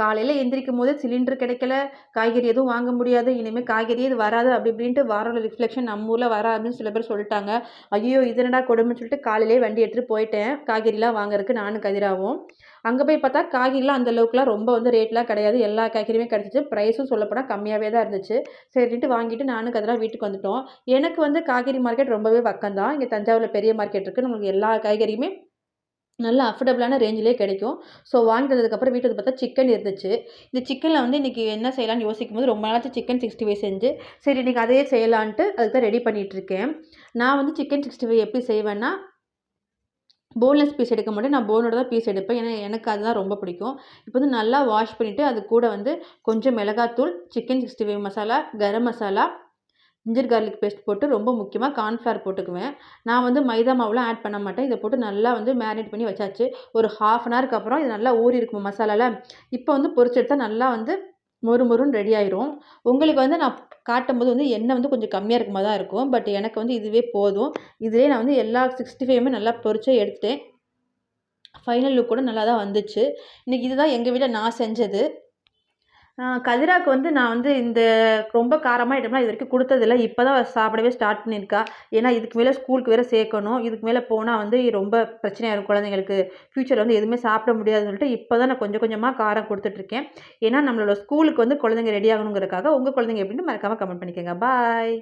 காலையில் எந்திரிக்கும்போது சிலிண்டர் கிடைக்கல, காய்கறி எதுவும் வாங்க முடியாது, இனிமேல் காய்கறியே இது வராது அப்படி இப்படின்ட்டு வாரோட ரிஃப்ளெக்ஷன் நம்ம ஊரில் வராதுன்னு சில பேர் சொல்லிட்டாங்க. ஐயோ இது என்னடா கொடுமைன்னு சொல்லிட்டு காலையிலேயே வண்டி எடுத்துகிட்டு போயிட்டேன் காய்கறிலாம் வாங்குறதுக்கு நானும் கதிராவும். அங்கே போய் பார்த்தா காய்கறிலாம் அந்த அளவுக்குலாம் ரொம்ப வந்து ரேட்லாம் கிடையாது. எல்லா காய்கறியுமே கிடச்சிச்சு. ப்ரைஸும் சொல்லப்போனால் கம்மியாகவே தான் இருந்துச்சு. சரின்ட்டு வாங்கிட்டு நானும் கதிரா வீட்டுக்கு வந்துட்டோம். எனக்கு வந்து காய்கறி மார்க்கெட் ரொம்பவே பக்கம் தான். இங்கே தஞ்சாவூரில் பெரிய மார்க்கெட் இருக்குது. நமக்கு எல்லா காய்கறியுமே நல்ல அஃபோர்டபுளான ரேஞ்சிலே கிடைக்கும். ஸோ வாங்கிட்டு வந்ததுக்கப்புறம் வீட்டுக்கு வந்து பார்த்தா சிக்கன் இருந்துச்சு. இந்த சிக்கனில் வந்து இன்றைக்கி என்ன செய்யலான்னு யோசிக்கும்போது ரொம்ப நாளாச்சு சிக்கன் 65 செஞ்சு, சரி இன்றைக்கி அதையே செய்யலான்ட்டு அதுக்கு தான் ரெடி பண்ணிகிட்ருக்கேன். நான் வந்து சிக்கன் 65 எப்படி செய்வேன்னா, போன்லெஸ் பீஸ் எடுக்க மாட்டேன். நான் போனோட தான் பீஸ் எடுப்பேன். ஏன்னா எனக்கு அதுதான் ரொம்ப பிடிக்கும். இப்போ வந்து நல்லா வாஷ் பண்ணிவிட்டு அது கூட வந்து கொஞ்சம் மிளகாத்தூள், chicken 65 masala, garam masala, ginger garlic paste போட்டு ரொம்ப முக்கியமாக கார்ன்ஃப்ளவர் போட்டுக்குவேன். நான் வந்து மைதா மாவுலாம் ஆட் பண்ண மாட்டேன். இதை போட்டு நல்லா வந்து மேரினேட் பண்ணி வச்சாச்சு. ஒரு 1/2 அன் ஹவருக்கு அப்புறம் இது நல்லா ஊறி இருக்கும் மசாலால. இப்போ வந்து பொரிச்சு எடுத்தா நல்லா வந்து மொறு மொறுன்னு ரெடி ஆயிரும். உங்களுக்கு வந்து நான் காட்டும்போது வந்து எண்ணெய் வந்து கொஞ்சம் கம்மியா இருக்க மாரி தான் இருக்கும். பட் எனக்கு வந்து இதுவே போதும். இதுலயே நான் வந்து எல்லா 65யுமே நல்லா பொரிச்சு எடுத்துட்டேன். ஃபைனல் லுக் கூட நல்லா தான் வந்துச்சு. இன்னைக்கு இதுதான் எங்க வீட்ல நான் செஞ்சது. கதிராக்கு வந்து நான் வந்து இந்த ரொம்ப காரமா ஐட்டம்லாம் இதுவரைக்கும் குடுத்ததில்ல. இப்ப தான் சாப்பிடவே ஸ்டார்ட் பண்ணியிருக்கா. ஏன்னா இதுக்கு மேல ஸ்கூலுக்கு வேற சேர்க்கணும். இதுக்கு மேல போனா வந்து ரொம்ப பிரச்சனையாயிரும் குழந்தைங்களுக்கு. ஃப்யூச்சர்ல வந்து எதுவுமே சாப்பிட முடியாதுன்னு சொல்லிட்டு இப்ப தான் நான் கொஞ்சம் கொஞ்சமா காரம் குடுத்துட்டுருக்கேன். ஏன்னா நம்மளோட ஸ்கூலுக்கு வந்து குழந்தைங்க ரெடி ஆகணுங்கிறதுக்காக. உங்க குழந்தைங்க எப்படின்னு மறக்காம கமெண்ட் பண்ணிக்கங்க. பாய்.